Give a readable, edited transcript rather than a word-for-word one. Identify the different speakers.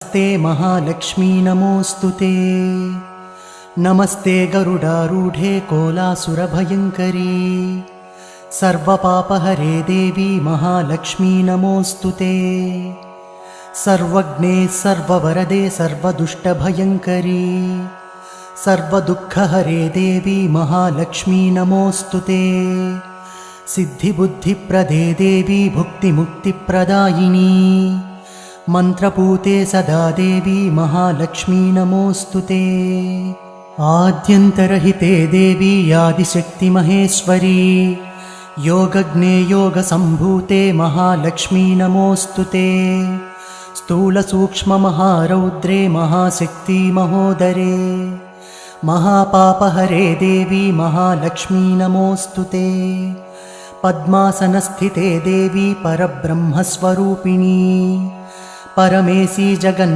Speaker 1: नमस्ते महालक्ष्मी नमोऽस्तुते। नमस्ते गरुडारूढे कोलासुरभयङ्करी सर्वपापहरे देवी महालक्ष्मी नमोऽस्तुते। सर्वज्ञे सर्ववरदे सर्वदुष्टभयङ्करी सर्वदुःखहरे देवी महालक्ष्मी नमोऽस्तुते। सिद्धिबुद्धिप्रदे देवी भुक्तिमुक्तिप्रदायिनी मंत्रपूते सदा देवी महालक्ष्मी नमोऽस्तुते। आद्यन्तरहिते देवी आदिशक्ति महेश्वरी योगज्ञे योगसम्भूते महालक्ष्मी नमोऽस्तुते। स्थूलसूक्ष्ममहारौद्रे महाशक्ति महोदरे महापापहरे देवी महालक्ष्मी नमोऽस्तुते। पद्मासनस्थिते देवी परब्रह्मस्वरूपिणी परमेशी जगन्